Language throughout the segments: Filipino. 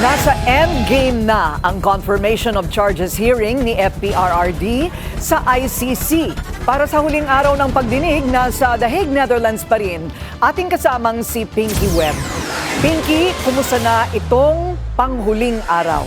Nasa endgame na ang confirmation of charges hearing ni FPRRD sa ICC. Para sa huling araw ng pagdinig, nasa The Hague, Netherlands pa rin, ating kasamang si Pinky Webb. Pinky, kumusta na itong panghuling araw?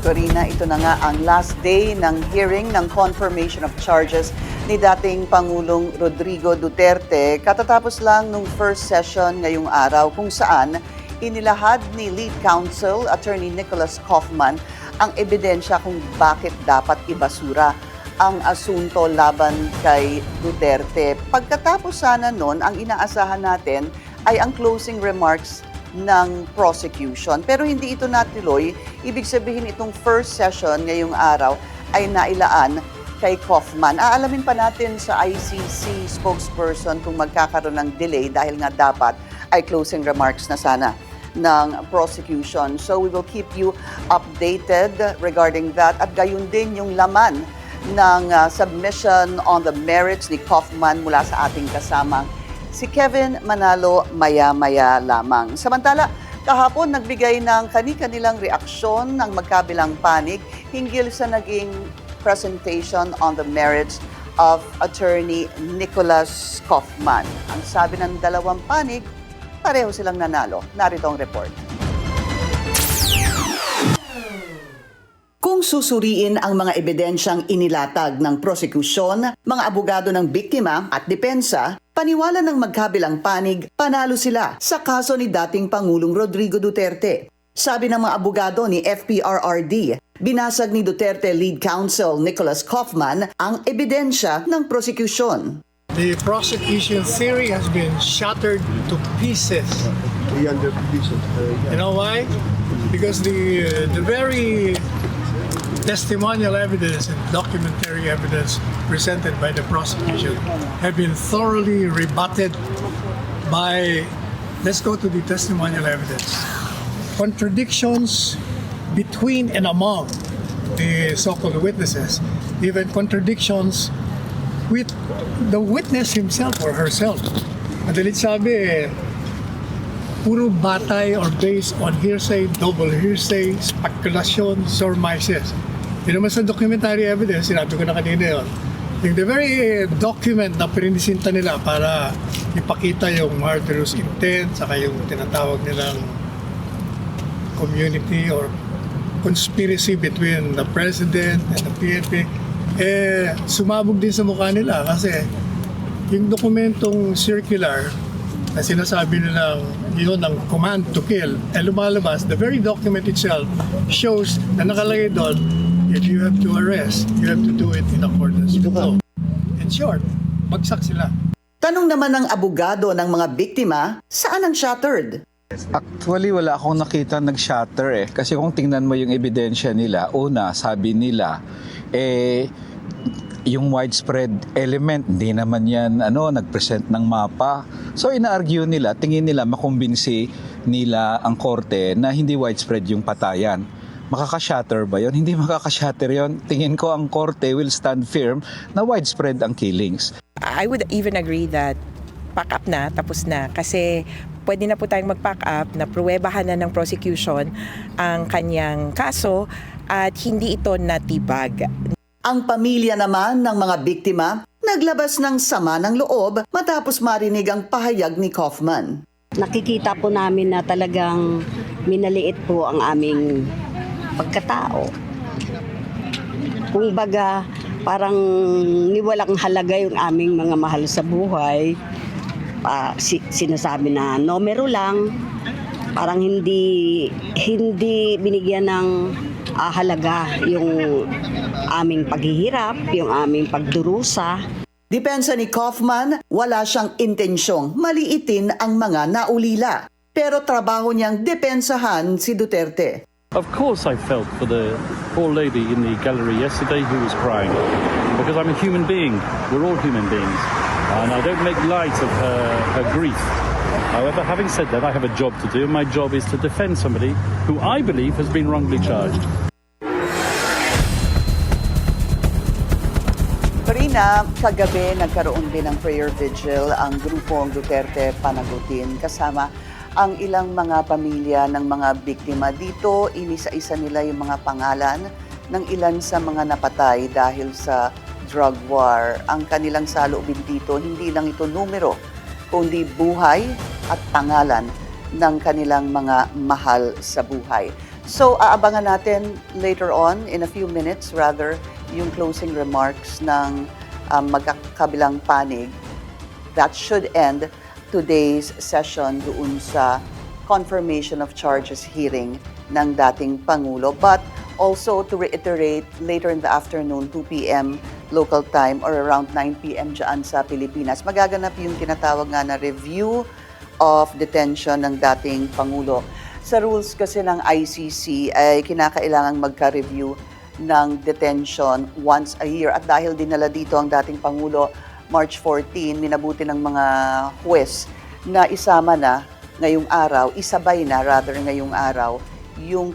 Corina, ito na nga ang last day ng hearing ng confirmation of charges ni dating Pangulong Rodrigo Duterte. Katatapos lang nung first session ngayong araw kung saan inilahad ni Lead Counsel Attorney Nicholas Kaufman ang ebidensya kung bakit dapat ibasura ang asunto laban kay Duterte. Pagkatapos sana nun, ang inaasahan natin ay ang closing remarks ng prosecution. Pero hindi ito natuloy. Ibig sabihin itong first session ngayong araw ay nailaan kay Kaufman. Aalamin pa natin sa ICC spokesperson kung magkakaroon ng delay dahil nga dapat ay closing remarks na sana ng prosecution. So we will keep you updated regarding that at gayon din yung laman ng submission on the merits ni Kaufman mula sa ating kasamang si Kevin Manalo maya-maya lamang. Samantala, kahapon nagbigay ng kani-kanilang reaksyon ng magkabilang panig hinggil sa naging presentation on the merits of Attorney Nicholas Kaufman. Ang sabi ng dalawang panig, pareho silang nanalo. Narito ang report. Kung susuriin ang mga ebidensyang inilatag ng prosekusyon, mga abogado ng biktima at depensa, paniwala ng magkabilang panig, panalo sila sa kaso ni dating Pangulong Rodrigo Duterte. Sabi ng mga abogado ni FPRRD, binasag ni Duterte Lead Counsel Nicholas Kaufman ang ebidensya ng prosekusyon. The prosecution theory has been shattered to pieces. 300 pieces. You know why? Because the very testimonial evidence and documentary evidence presented by the prosecution have been thoroughly rebutted by, let's go to the testimonial evidence. Contradictions between and among the so-called witnesses, even contradictions with the witness himself or herself. Madalit sabi, puro batay or based on hearsay, double hearsay, speculation, surmises. Yun naman sa documentary evidence, sinabi ko na kanina yun. Yung the very document na pininisinta nila para ipakita yung murderous intent, saka yung tinatawag nilang community or conspiracy between the President and the PNP, sumabog din sa mukha nila kasi yung dokumentong circular na sinasabi nilang yun ang command to kill, lumalabas, the very document itself shows na nakalagay doon, if you have to arrest, you have to do it in accordance with law. In short, bagsak sila. Tanong naman ng abogado ng mga biktima, saan ang shattered? Actually, wala akong nakita nag-shatter Kasi kung tingnan mo yung ebidensya nila, una, sabi nila, yung widespread element, hindi naman yan nag-present ng mapa. So ina-argue nila, tingin nila makumbinsi nila ang korte na hindi widespread yung patayan. Makaka-shatter ba yon? Hindi makaka-shatter yon. Tingin ko ang korte will stand firm na widespread ang killings. I would even agree that pack up na, tapos na. Kasi pwede na po tayong mag-pack up na pruwebahan na ng prosecution ang kanyang kaso at hindi ito natibag. Ang pamilya naman ng mga biktima, naglabas ng sama ng loob matapos marinig ang pahayag ni Kaufman. Nakikita po namin na talagang minaliit po ang aming pagkatao. Kung baga, parang niwalang halaga yung aming mga mahal sa buhay. Sinasabi na numero lang, parang hindi binigyan ng halaga yung aming paghihirap, yung aming pagdurusa. Depensa ni Kaufman, wala siyang intensyong maliitin ang mga naulila. Pero trabaho niyang depensahan si Duterte. Of course I felt for the poor lady in the gallery yesterday who was crying. Because I'm a human being. We're all human beings. And I don't make light of her grief. However, having said that, I have a job to do. My job is to defend somebody who I believe has been wrongly charged. Corina, kagabi nagkaroon din ng prayer vigil ang grupong Duterte Panagutin kasama ang ilang mga pamilya ng mga biktima. Dito, inisa-isa nila yung mga pangalan ng ilan sa mga napatay dahil sa drug war. Ang kanilang saloobin dito, hindi lang ito numero, kundi buhay at pangalan ng kanilang mga mahal sa buhay. So, aabangan natin later on, in a few minutes rather, yung closing remarks ng magkakabilang panig. That should end today's session doon sa confirmation of charges hearing ng dating Pangulo. But also to reiterate, later in the afternoon, 2 p.m. local time or around 9 p.m. dyan sa Pilipinas, magaganap yung tinatawag nga na review of detention ng dating Pangulo. Sa rules kasi ng ICC ay kinakailangang magka-review ng detention once a year. At dahil dinala dito ang dating Pangulo March 14, minabuti ng mga huwes na isama na ngayong araw, isabay na rather ngayong araw, yung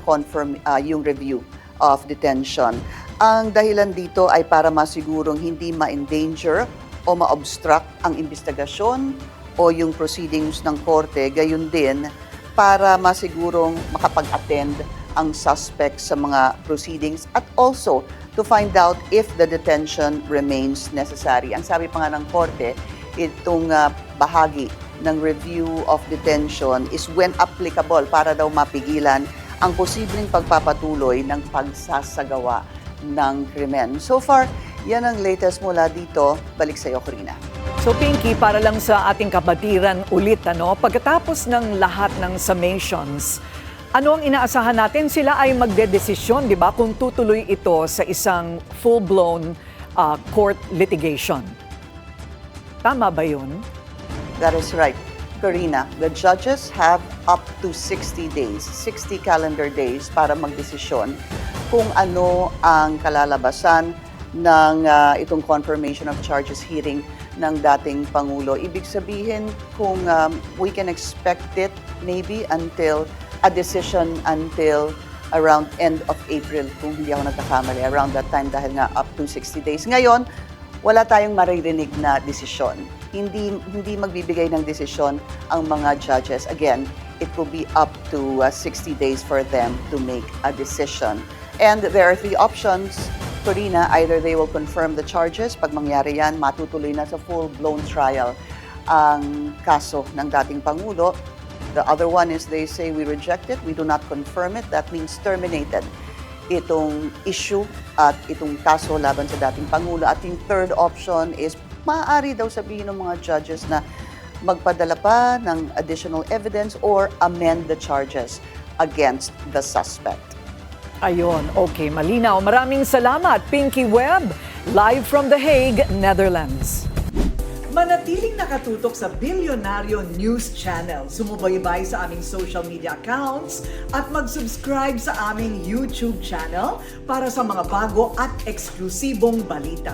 review of detention. Ang dahilan dito ay para masigurong hindi ma-endanger o ma-obstruct ang investigasyon o yung proceedings ng korte, gayon din para masigurong makapag-attend ang suspect sa mga proceedings at also to find out if the detention remains necessary. Ang sabi pa nga ng korte, itong bahagi ng review of detention is when applicable para daw mapigilan ang posibleng pagpapatuloy ng pagsasagawa ng krimen. So far, yan ang latest mula dito. Balik sa iyo, Corina. So Pinky, para lang sa ating kabatiran ulit, pagkatapos ng lahat ng summations, ano ang inaasahan natin? Sila ay magdedesisyon, di ba, kung tutuloy ito sa isang full-blown court litigation. Tama ba yun? That is right, Corina. The judges have up to 60 days, 60 calendar days para magdesisyon kung ano ang kalalabasan ng itong confirmation of charges hearing ng dating Pangulo. Ibig sabihin kung we can expect it maybe until a decision until around end of April, kung hindi ako nagkakamali, around that time dahil nga up to 60 days. Ngayon, wala tayong maririnig na desisyon. Hindi magbibigay ng desisyon ang mga judges. Again, it will be up to 60 days for them to make a decision. And there are 3 options, Corina. Either they will confirm the charges, pag mangyari yan, matutuloy na sa full-blown trial ang kaso ng dating Pangulo. The other one is they say we reject it, we do not confirm it. That means terminated itong issue at itong kaso laban sa dating Pangulo. At yung third option is maaari daw sabihin ng mga judges na magpadala pa ng additional evidence or amend the charges against the suspect. Ayun, okay, malinaw. Maraming salamat, Pinky Webb, live from The Hague, Netherlands. Manatiling nakatutok sa Bilyonaryo News Channel. Sumubaybay sa aming social media accounts at mag-subscribe sa aming YouTube channel para sa mga bago at eksklusibong balita.